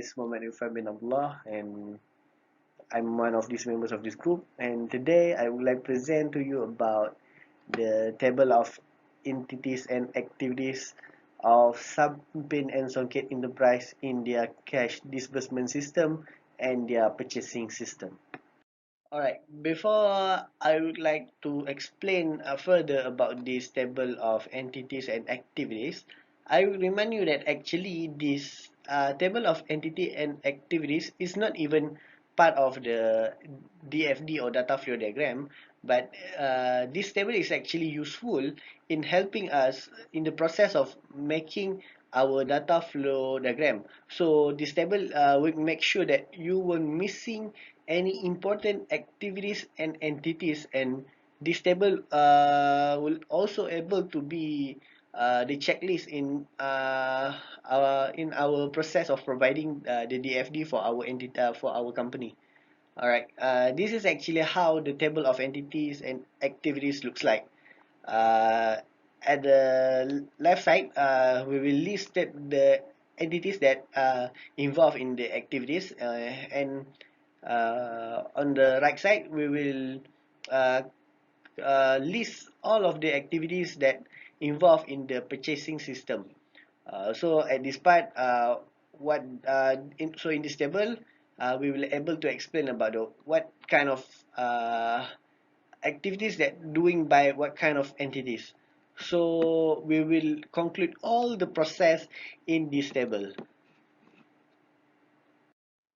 is Muhammad Irfan bin Abdullah, and I'm one of these members of this group. And today I would like to present to you about the table of entities and activities of Sampin and Songket Enterprise in their cash disbursement system and their purchasing system. Alright, before I would like to explain further about this table of entities and activities, I will remind you that actually this table of entity and activities is not even part of the DFD or data flow diagram, but this table is actually useful in helping us in the process of making our data flow diagram. So this table will make sure that you won't missing any important activities and entities, and this table will also able to be the checklist in our process of providing the DFD for our entity for our company. Alright, this is actually how the table of entities and activities looks like. Uh, at the left side, we will list the entities that involved in the activities, and on the right side, we will uh, list all of the activities that involve in the purchasing system. So at this part, so in this table, we will able to explain about what kind of activities that doing by what kind of entities. So we will conclude all the process in this table.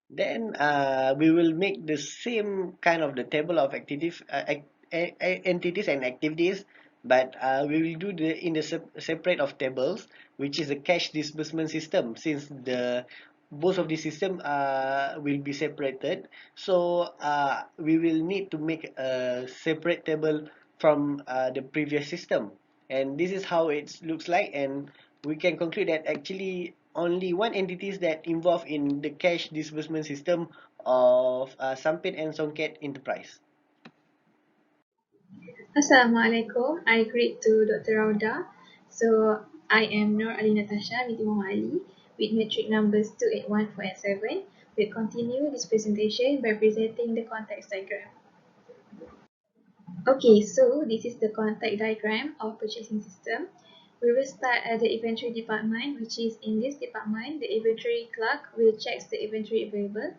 Then we will make the same kind of the table of activities, entities and activities, but we will do the in the separate of tables, which is the cash disbursement system, since the both of the system will be separated. So we will need to make a separate table from the previous system, and this is how it looks like, and we can conclude that actually only one entities that involved in the cash disbursement system of Sampin and Songket Enterprise. Assalamualaikum. I greet to Dr. Rauda. So I am Nur Ali Natasha binti Muhammad Ali with metric numbers 281487. We'll continue this presentation by presenting the context diagram. Okay, so this is the contact diagram of purchasing system. We will start at the inventory department, which is in this department, the inventory clerk will check the inventory available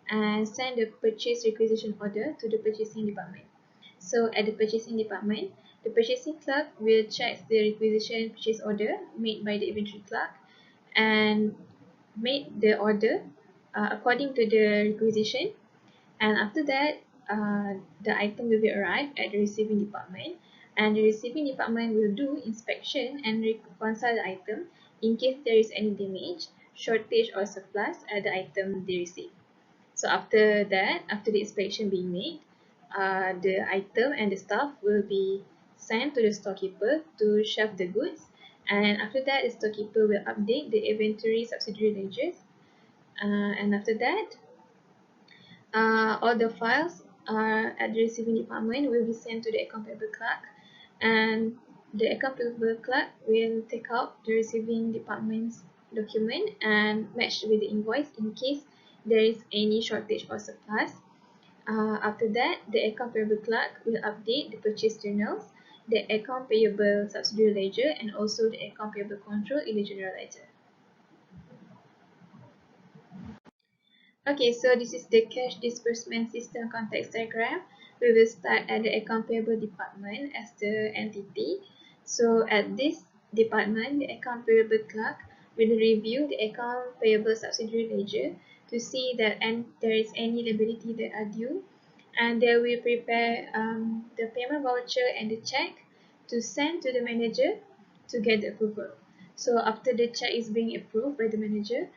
and send the purchase requisition order to the purchasing department. So at the purchasing department, the purchasing clerk will check the requisition purchase order made by the inventory clerk and make the order according to the requisition, and after that the item will be arrived at the receiving department, and the receiving department will do inspection and reconcile the item in case there is any damage, shortage or surplus at the item they receive. So after that, after the inspection being made, the item and the stuff will be sent to the storekeeper to shelf the goods, and after that the storekeeper will update the inventory subsidiary ledgers, and after that all the files at the receiving department will be sent to the account payable clerk, and the account payable clerk will take out the receiving department's document and match with the invoice in case there is any shortage or surplus. After that, the account payable clerk will update the purchase journals, the account payable subsidiary ledger, and also the account payable control in the general ledger. Okay, so this is the cash disbursement system context diagram. We will start at the account payable department as the entity. So at this department, the account payable clerk will review the account payable subsidiary ledger to see that there is any liability that are due, and they will prepare the payment voucher and the check to send to the manager to get the approval. So after the check is being approved by the manager,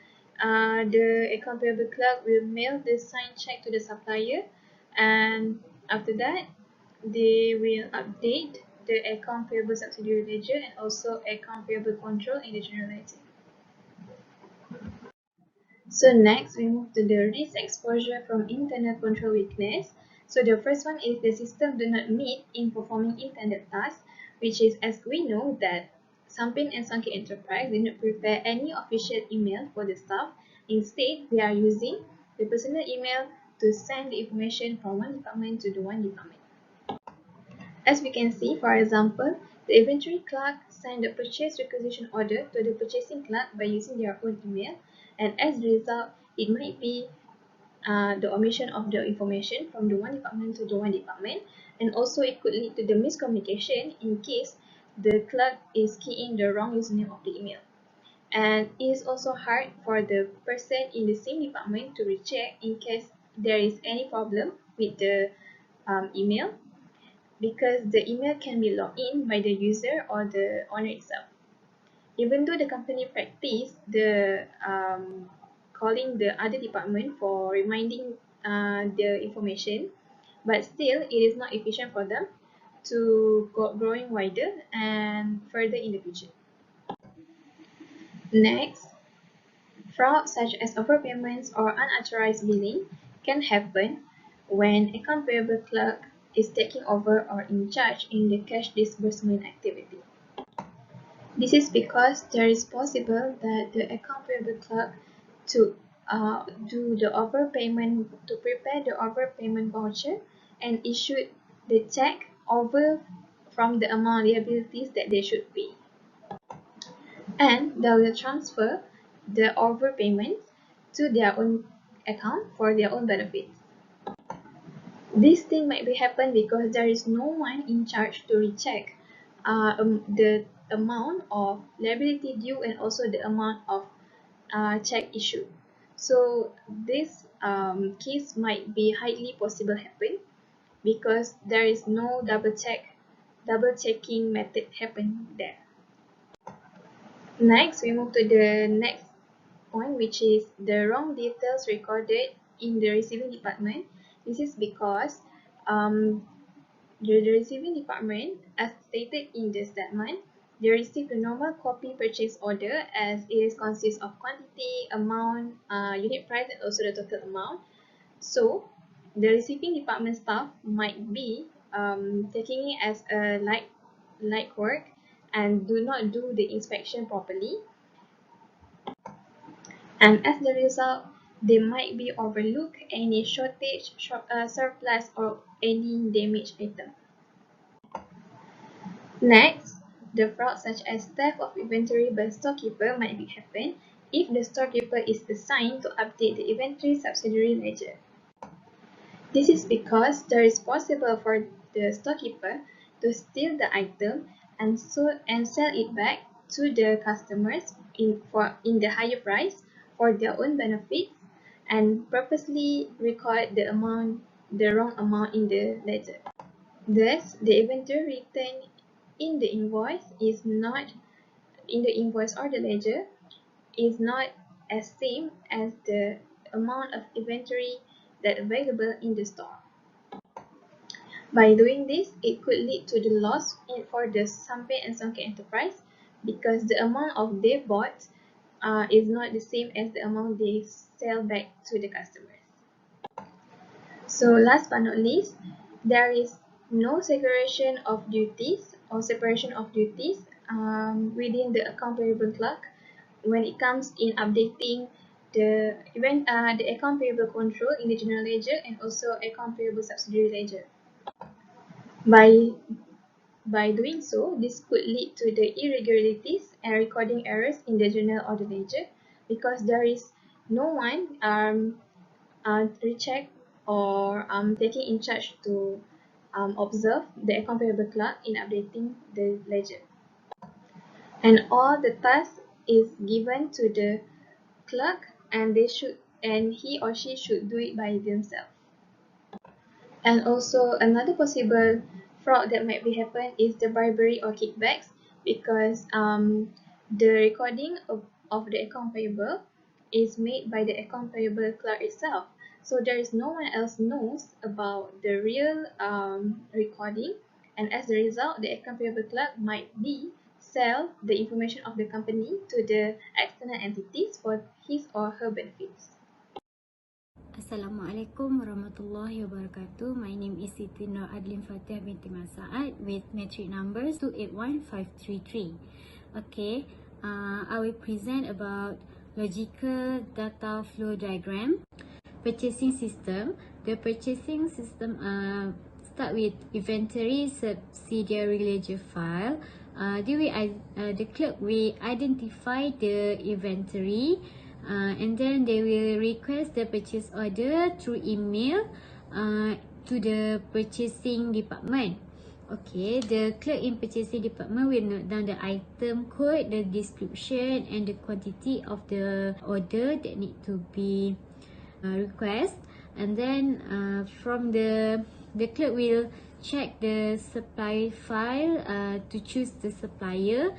the account payable clerk will mail the signed check to the supplier, and after that they will update the account payable subsidiary ledger and also account payable control in the general ledger. So next we move to the risk exposure from internal control weakness. So the first one is the system do not meet in performing intended tasks, which is, as we know that Sampin and Songket Enterprise did not prepare any official email for the staff Instead, we are using the personal email to send the information from one department to the one department. As we can see, for example, the inventory clerk signed the purchase requisition order to the purchasing clerk by using their own email, and as a result, it might be the omission of the information from the one department to the one department, and also it could lead to the miscommunication in case the clerk is keying the wrong username of the email. And it is also hard for the person in the same department to recheck in case there is any problem with the email, because the email can be logged in by the user or the owner itself. Even though the company practice the calling the other department for reminding the information, but still it is not efficient for them to go growing wider and further in the future. Next, fraud such as overpayments or unauthorized billing can happen when account payable clerk is taking over or in charge in the cash disbursement activity. This is because there is possible that the account payable clerk to do the overpayment, to prepare the overpayment voucher and issue the check over from the amount liabilities that they should pay, and they will transfer the overpayments to their own account for their own benefits. This thing might be happen because there is no one in charge to recheck the amount of liability due and also the amount of check issued. So this case might be highly possible happen because there is no double checking method happen there. Next, we move to the next point, which is the wrong details recorded in the receiving department. This is because the receiving department, as stated in the statement, they receive the normal copy purchase order as it consists of quantity, amount, unit price, and also the total amount. So, the receiving department staff might be taking it as a light work and do not do the inspection properly, and as the result, they might be overlook any shortage, surplus, or any damaged item. Next, the fraud such as theft of inventory by storekeeper might be happen if the storekeeper is assigned to update the inventory subsidiary ledger. This is because there is possible for the storekeeper to steal the item and sell it back to the customers in the higher price for their own benefits, and purposely record the wrong amount in the ledger. Thus, the inventory written in the invoice or the ledger is not as same as the amount of inventory that available in the store. By doing this, it could lead to the loss for the Sampin and Songket enterprise because the amount of they bought is not the same as the amount they sell back to the customers. So last but not least, there is no segregation of duties or separation of duties within the account payable clerk when it comes in updating the account payable control in the general ledger and also account payable subsidiary ledger. By doing so, this could lead to the irregularities and recording errors in the journal or the ledger because there is no one recheck or taking in charge to observe the account payable clerk in updating the ledger. And all the task is given to the clerk, and he or she should do it by themselves. And also another possible fraud that might be happen is the bribery or kickbacks because the recording of the account payable is made by the account payable clerk itself. So there is no one else knows about the real recording, and as a result, the account payable clerk might be sell the information of the company to the external entities for his or her benefits. Assalamualaikum warahmatullahi wabarakatuh. My name is Siti Nur Adlin Fatih binti Masaad with metric numbers 281533. Okay, I will present about logical data flow diagram. Purchasing system. The purchasing system start with inventory subsidiary ledger file. The clerk will identify the inventory, and then they will request the purchase order through email to the purchasing department. Okay, the clerk in purchasing department will note down the item code, the description and the quantity of the order that need to be request, and then from the clerk will check the supply file to choose the supplier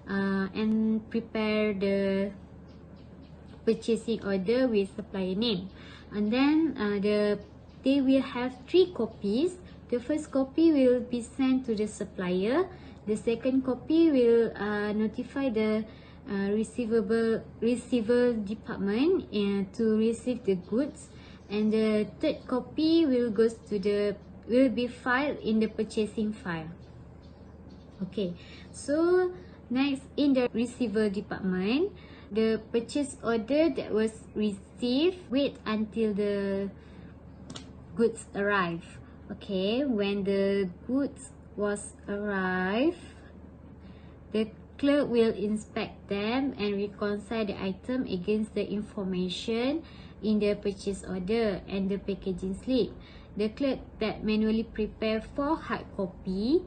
and prepare the purchasing order with supplier name. And then they will have 3 copies. The first copy will be sent to the supplier. The second copy will notify the receiver department to receive the goods, and the third copy will be filed in the purchasing file. Okay, so next, in the receiver department, the purchase order that was received, wait until the goods arrive. Okay, when the goods was arrived, the clerk will inspect them and reconcile the item against the information in the purchase order and the packaging slip. The clerk that manually prepare 4 hard copy.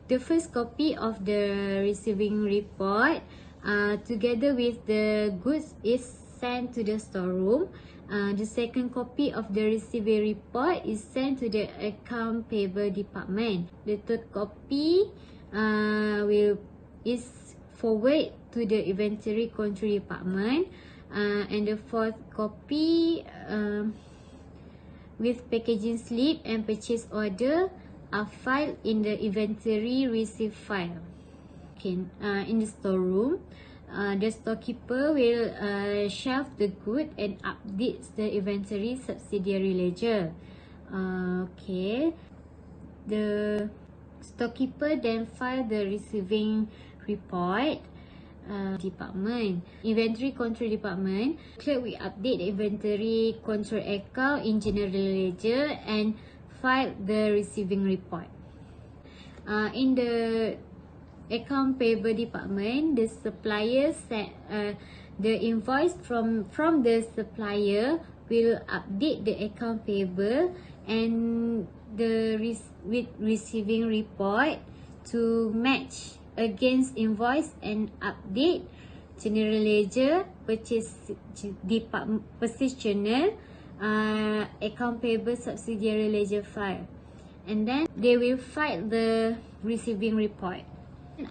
The first copy of the receiving report together with the goods is sent to the storeroom. The second copy of the receiving report is sent to the account payable department. The third copy is forward to the inventory control department, and the fourth copy with packaging slip and purchase order are filed in the inventory receipt file. Okay, in the storeroom, the storekeeper will shelf the good and updates the inventory subsidiary ledger. Okay, the storekeeper then file the receiving report department. Inventory control department, clerk will update the inventory control account in general ledger and file the receiving report. In the account payable department, the supplier the invoice from the supplier will update the account payable and the receiving report to match against invoice and update general ledger, purchase journal, account payable subsidiary ledger file, and then they will file the receiving report.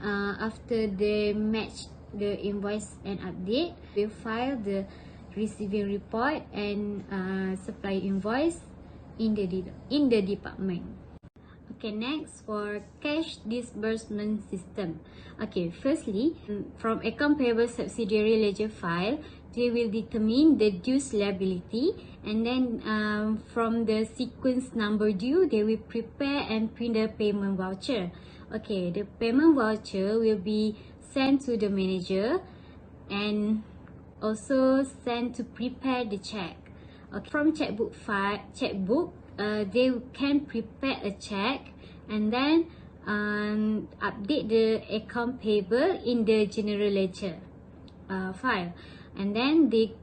After they match the invoice and update, we file the receiving report and supply invoice in the department. Okay, next for cash disbursement system. Okay, firstly, from account payable subsidiary ledger file, they will determine the dues liability, and then from the sequence number due, they will prepare and print the payment voucher. Okay, the payment voucher will be sent to the manager and also sent to prepare the check. Okay, from checkbook, they can prepare a check and then update the account payable in the general ledger file, and then they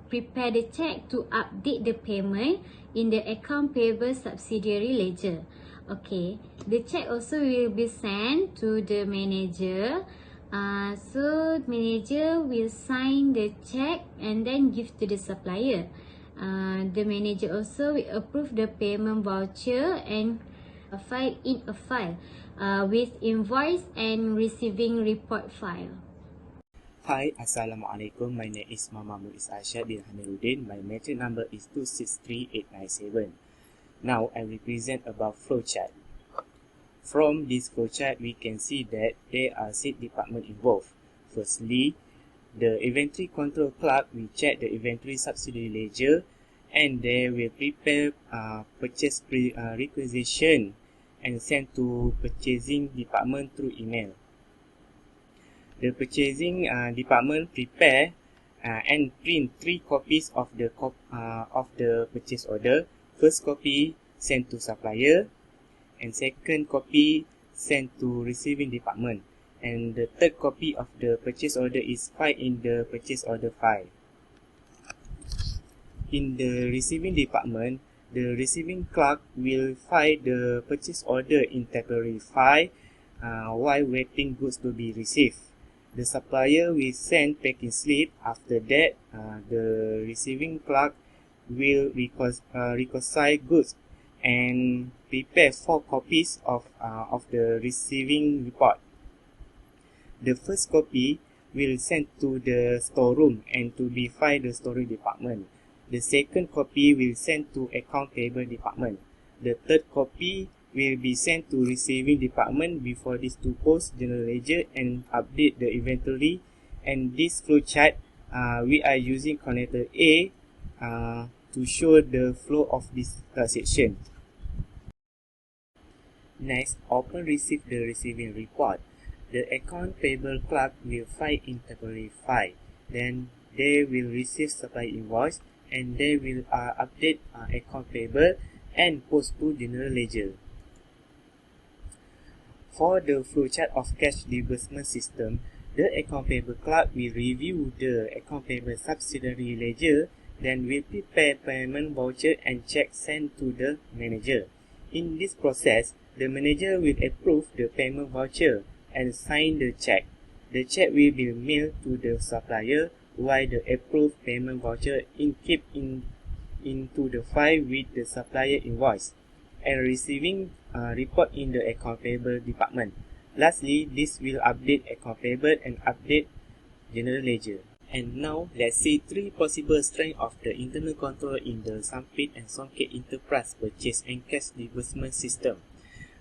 prepare the check to update the payment in the account payable subsidiary ledger. Okay, the check also will be sent to the manager. So manager will sign the check and then give to the supplier. The manager also will approve the payment voucher and file in a file with invoice and receiving report file. Hi, Assalamualaikum. My name is Muhammad Ishaq bin Hamiruddin. My metric number is 263897. Now I will present about flowchart. From this flowchart, we can see that there are 6 departments involved. Firstly, the inventory control clerk will check the inventory subsidiary ledger, and they will prepare purchase requisition and send to purchasing department through email. The purchasing department prepare and print 3 copies of the purchase order. First copy sent to supplier, and second copy sent to receiving department, and the third copy of the purchase order is filed in the purchase order file. In the receiving department, the receiving clerk will file the purchase order in temporary file while waiting goods to be received. The supplier will send packing slip. After that, the receiving clerk will reconcile goods and prepare 4 copies of the receiving report. The first copy will send to the storeroom and to be filed the storeroom department. The second copy will send to account payable department. The third copy will be sent to receiving department before this to post general ledger and update the inventory. And this flow chart, we are using connector A to show the flow of this transaction. Next, open receive the receiving report. The account payable clerk will file in temporary file. Then they will receive supply invoice and they will update account payable and post to general ledger. For the flowchart of cash disbursement system, the account payable clerk will review the account payable subsidiary ledger, then will prepare payment voucher and check sent to the manager. In this process, the manager will approve the payment voucher and sign the check. The check will be mailed to the supplier while the approved payment voucher is kept into the file with the supplier invoice and receiving report in the account payable department. Lastly, this will update account payable and update general ledger. And now, let's see 3 possible strengths of the internal control in the Sampin and Songket enterprise purchase and cash disbursement system.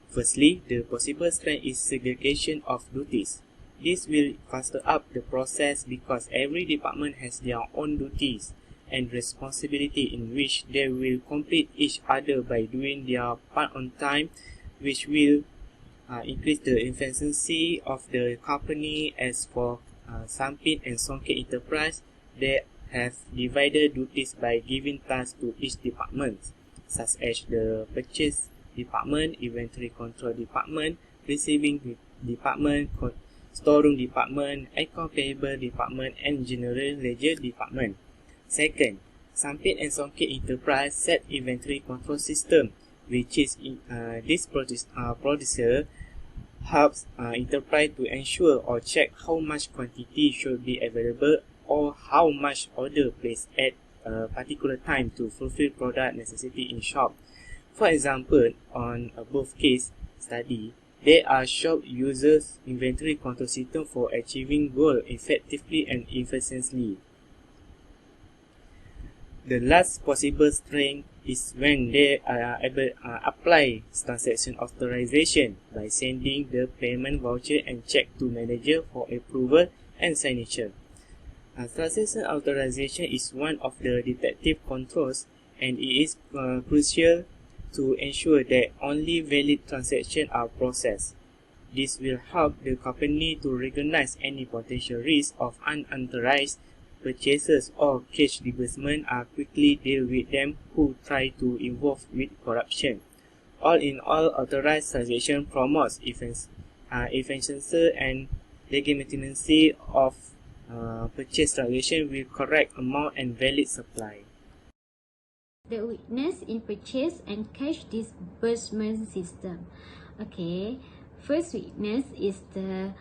Firstly, the possible strength is segregation of duties. This will faster up the process because every department has their own duties and responsibility in which they will complete each other by doing their part on time, which will increase the efficiency of the company. As for Sampin and Songket enterprise, they have divided duties by giving tasks to each department, such as the purchase department, inventory control department, receiving department, storeroom department, account payable department, and general ledger department. Second, Sampin and Songket enterprise set inventory control system, which is this producer helps enterprise to ensure or check how much quantity should be available or how much order placed at a particular time to fulfill product necessity in shop. For example, on above case study, there are shop users inventory control system for achieving goal effectively and efficiently. The last possible strength is when they are able to apply transaction authorization by sending the payment voucher and check to manager for approval and signature. Transaction authorization is one of the detective controls, and it is crucial to ensure that only valid transactions are processed. This will help the company to recognize any potential risk of unauthorized purchases or cash disbursement are quickly deal with them who try to involve with corruption. All in all, authorized transaction promotes efficiency and legitimacy of purchase transaction with correct amount and valid supply. The weakness in purchase and cash disbursement system. Okay, first weakness is the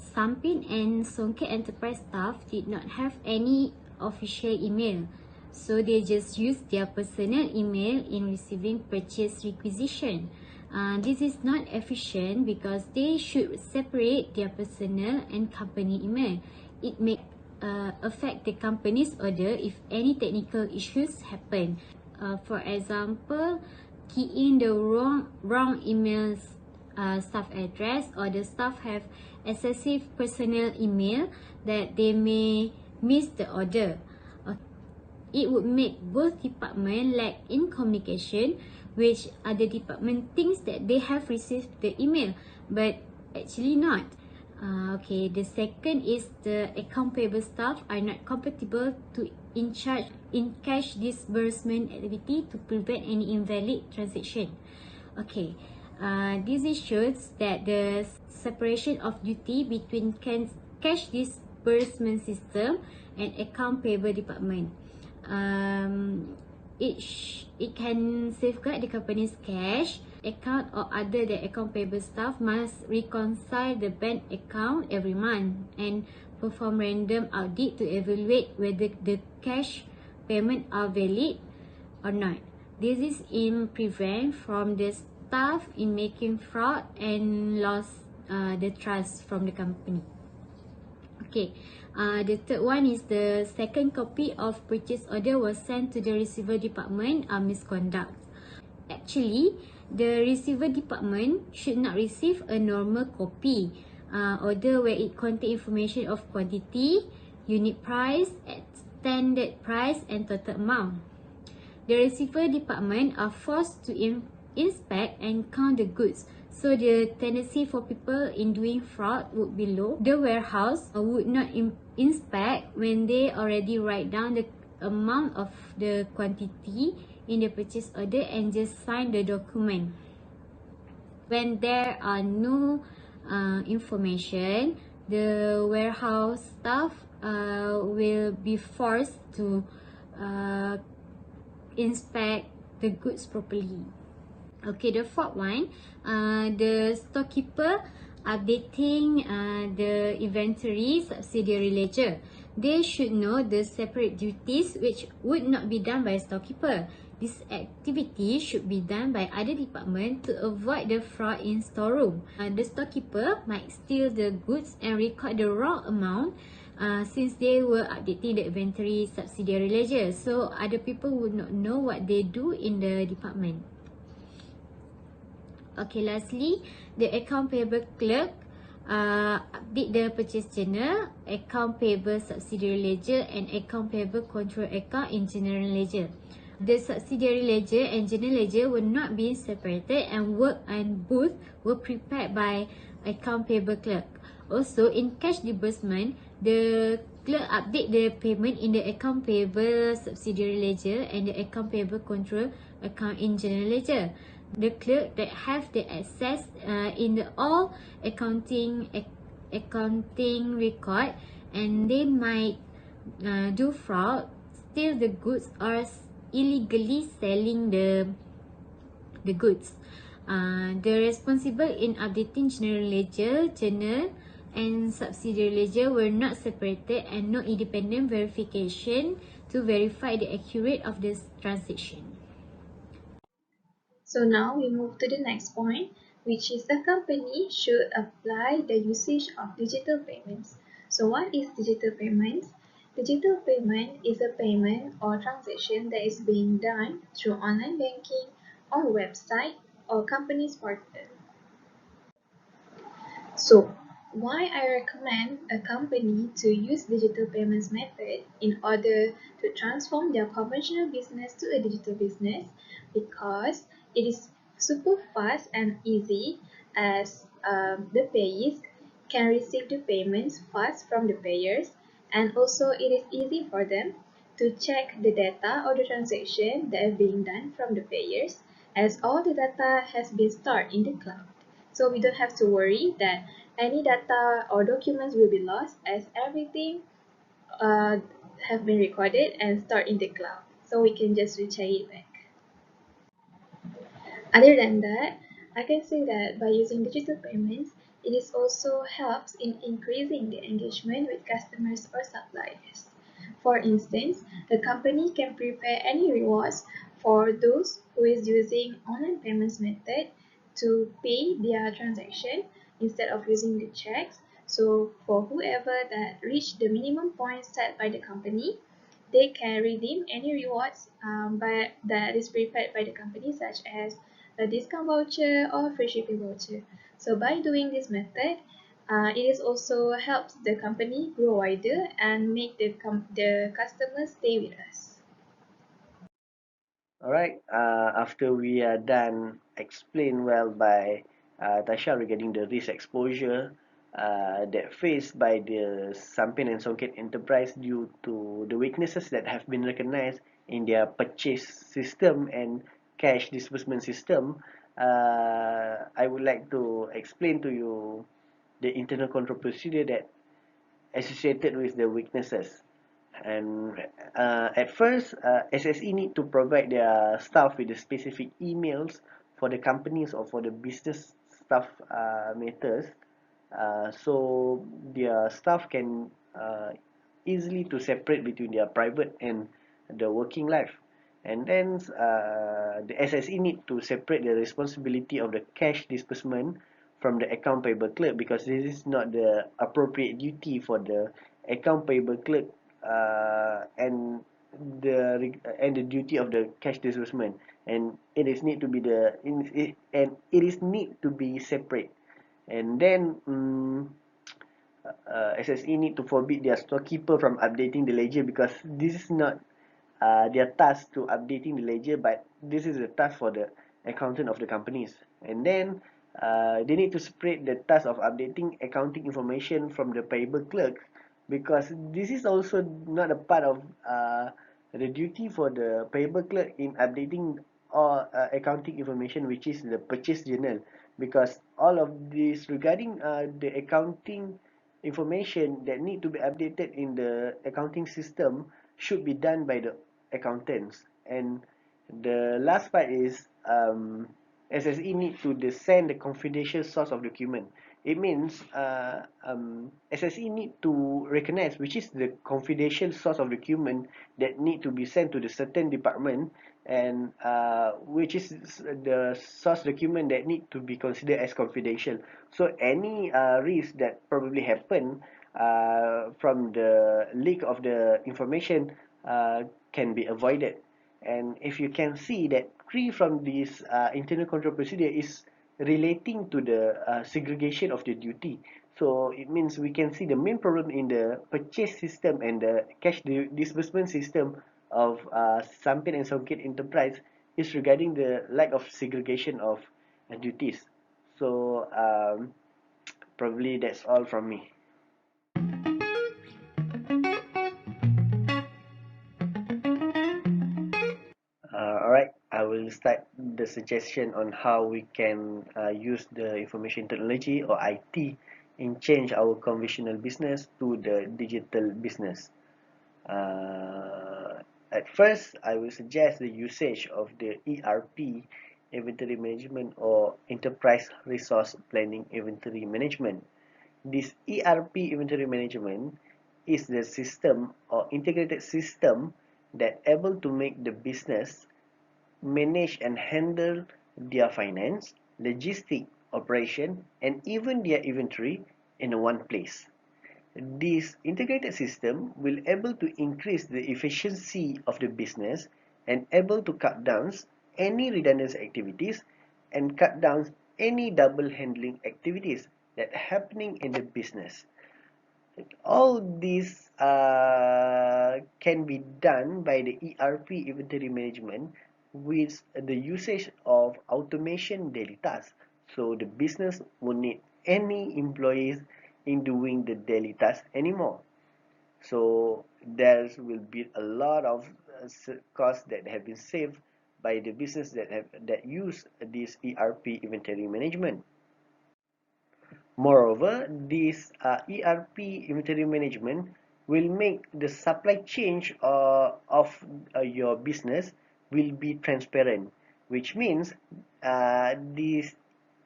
Sampin and Songket enterprise staff did not have any official email, so they just used their personal email in receiving purchase requisition. This is not efficient because they should separate their personal and company email. It may affect the company's order if any technical issues happen. For example, key in the wrong email staff address, or the staff have excessive personal email that they may miss the order. It would make both departments lack in communication, which other department thinks that they have received the email, but actually not. Okay, the second is the account payable staff are not compatible to in charge in cash disbursement activity to prevent any invalid transaction. Okay, this shows that the separation of duty between cash disbursement system and account payable department. It can safeguard the company's cash account, or other than account payable staff must reconcile the bank account every month and perform random audit to evaluate whether the cash payment are valid or not. This is in prevent from the staff in making fraud and lost the trust from the company. Okay, the third one is the second copy of purchase order was sent to the receiver department misconduct. Actually, the receiver department should not receive a normal copy order where it contain information of quantity, unit price, standard price and total amount. The receiver department are forced to inspect and count the goods, so the tendency for people in doing fraud would be low. The warehouse would not inspect when they already write down the amount of the quantity in the purchase order and just sign the document. When there are no information, the warehouse staff will be forced to inspect the goods properly. Okay, the fourth one, the storekeeper updating the inventory subsidiary ledger. They should know the separate duties which would not be done by a storekeeper. This activity should be done by other department to avoid the fraud in storeroom. The storekeeper might steal the goods and record the wrong amount since they were updating the inventory subsidiary ledger. So other people would not know what they do in the department. Okay, lastly, the account payable clerk update the purchase journal, account payable subsidiary ledger and account payable control account in general ledger. The subsidiary ledger and general ledger will not be separated and work and both were prepared by account payable clerk. Also, in cash disbursement, the clerk update the payment in the account payable subsidiary ledger and the account payable control account in general ledger. The clerk that have the access in the all accounting record, and they might do fraud, steal the goods or illegally selling the goods. The responsible in updating general ledger, journal and subsidiary ledger were not separated and no independent verification to verify the accuracy of this transaction. So now we move to the next point, which is a company should apply the usage of digital payments. So what is digital payments? Digital payment is a payment or transaction that is being done through online banking or website or company's portal. So, why I recommend a company to use digital payments method in order to transform their conventional business to a digital business? Because it is super fast and easy, as the payees can receive the payments fast from the payers, and also it is easy for them to check the data or the transaction that are being done from the payers, as all the data has been stored in the cloud. So we don't have to worry that any data or documents will be lost, as everything have been recorded and stored in the cloud. So we can just recheck it back. Other than that, I can say that by using digital payments, it is also helps in increasing the engagement with customers or suppliers. For instance, the company can prepare any rewards for those who is using online payments method to pay their transaction instead of using the checks. So for whoever that reached the minimum points set by the company, they can redeem any rewards that is prepared by the company, such as a discount voucher or free shipping voucher. So by doing this method, it is also helps the company grow wider and make the customers stay with us. Alright, after we are done explain well by Tasha regarding the risk exposure that faced by the Sampin and Songket enterprise due to the weaknesses that have been recognized in their purchase system and cash disbursement system. I would like to explain to you the internal control procedure that associated with the weaknesses. And at first, SSE need to provide their staff with the specific emails for the companies or for the business staff matters, so their staff can easily to separate between their private and the working life. And then the SSE need to separate the responsibility of the cash disbursement from the account payable clerk, because this is not the appropriate duty for the account payable clerk, and the duty of the cash disbursement, and it is need to be and it is need to be separate. And then SSE need to forbid their storekeeper from updating the ledger, because this is not their task to updating the ledger, but this is a task for the accountant of the companies. And then they need to separate the task of updating accounting information from the payable clerk, because this is also not a part of the duty for the payable clerk in updating or accounting information, which is the purchase journal, because all of this regarding the accounting information that need to be updated in the accounting system should be done by the accountants. And the last part is SSE need to send the confidential source of document. It means SSE need to recognize which is the confidential source of document that need to be sent to the certain department, and which is the source document that need to be considered as confidential. So any risk that probably happen from the leak of the information can be avoided. And if you can see that three from this internal control procedure is relating to the segregation of the duty. So it means we can see the main problem in the purchase system and the cash disbursement system of Sampin and Songket enterprise is regarding the lack of segregation of duties. So probably that's all from me. Alright, I will start the suggestion on how we can use the information technology or IT in change our conventional business to the digital business. At first, I will suggest the usage of the ERP, inventory management, or enterprise resource planning inventory management. This ERP, inventory management, is the system or integrated system that able to make the business manage and handle their finance, logistic operation, and even their inventory in one place. This integrated system will able to increase the efficiency of the business and able to cut down any redundant activities and cut down any double handling activities that happening in the business. All these can be done by the ERP, inventory management, with the usage of automation daily tasks. So the business won't need any employees in doing the daily tasks anymore. So there will be a lot of costs that have been saved by the business that use this ERP, inventory management. Moreover, this ERP, inventory management, will make the supply chain of your business will be transparent, which means this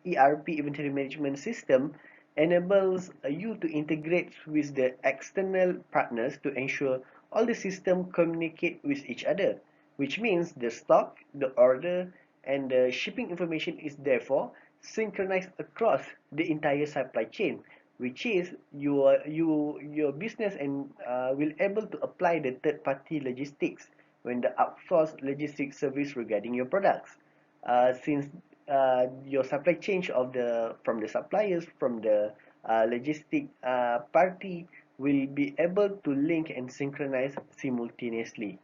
ERP, inventory management system, enables you to integrate with the external partners to ensure all the system communicate with each other, which means the stock, the order, and the shipping information is therefore synchronized across the entire supply chain, which is your business and will able to apply the third party logistics when the outsource logistics service regarding your products, since your supply chain of the from the suppliers, from the logistic party, will be able to link and synchronize simultaneously.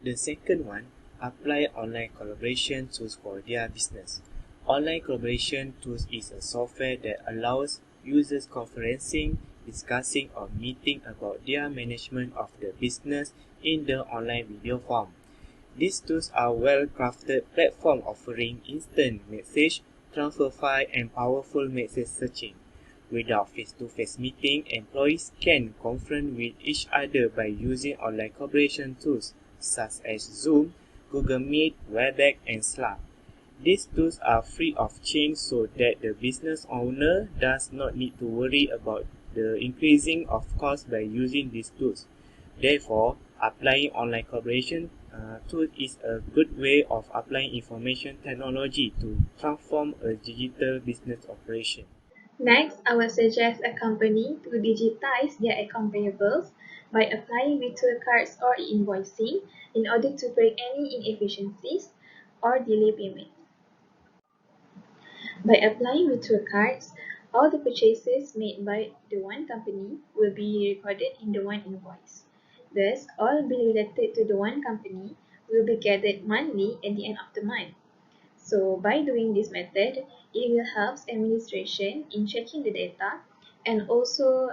The second one, apply online collaboration tools for their business. Online collaboration tools is a software that allows users conferencing, discussing or meeting about their management of the business in the online video form. These tools are well-crafted platform offering instant message transfer file and powerful message searching. Without face-to-face meeting, employees can conference with each other by using online collaboration tools such as Zoom, Google Meet, Webex, and Slack. These tools are free of charge so that the business owner does not need to worry about the increasing of cost by using these tools. Therefore, applying online collaboration tool is a good way of applying information technology to transform a digital business operation. Next, I will suggest a company to digitize their account payables by applying virtual cards or e-invoicing in order to break any inefficiencies or delay payment. By applying virtual cards, all the purchases made by the one company will be recorded in the one invoice. Thus, all bill related to the one company will be gathered monthly at the end of the month. So by doing this method, it will help administration in checking the data and also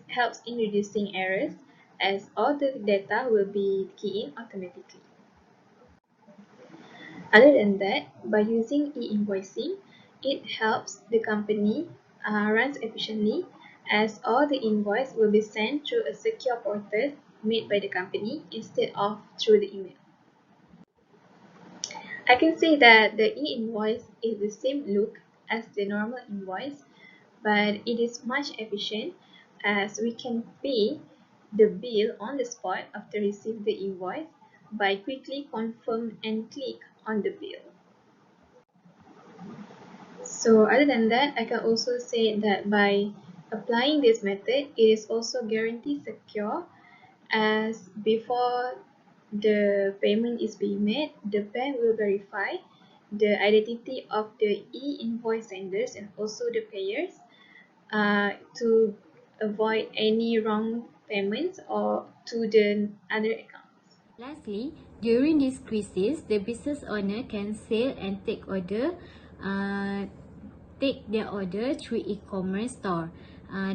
helps in reducing errors as all the data will be keyed in automatically. Other than that, by using e-invoicing, it helps the company runs efficiently as all the invoice will be sent through a secure portal made by the company instead of through the email. I can say that the e-invoice is the same look as the normal invoice, but it is much efficient as we can pay the bill on the spot after receive the invoice by quickly confirm and click on the bill. So other than that, I can also say that by applying this method, it is also guaranteed secure as before the payment is being made, the bank will verify the identity of the e-invoice senders and also the payers to avoid any wrong payments or to the other accounts. Lastly, during this crisis, the business owner can sell and take their order through e-commerce store.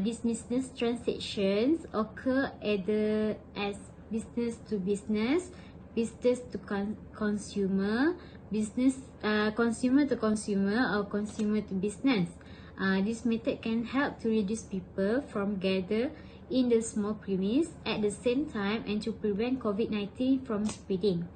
These business transactions occur either as business to business, business to consumer, consumer to consumer, or consumer to business. This method can help to reduce people from gather in the small premise at the same time and to prevent COVID-19 from spreading.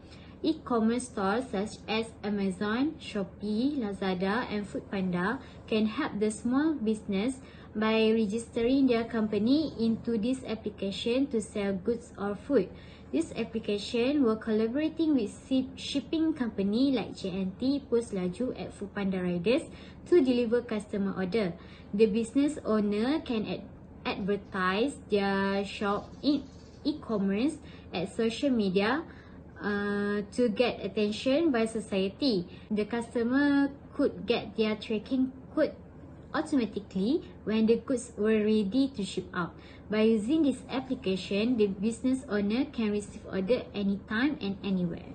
E-commerce stores such as Amazon, Shopee, Lazada, and Foodpanda can help the small business by registering their company into this application to sell goods or food. This application will collaborating with shipping company like JNT, Post Laju, and Foodpanda Riders to deliver customer order. The business owner can advertise their shop in e-commerce at social media to get attention by society. The customer could get their tracking code automatically when the goods were ready to ship out. By using this application, the business owner can receive order anytime and anywhere.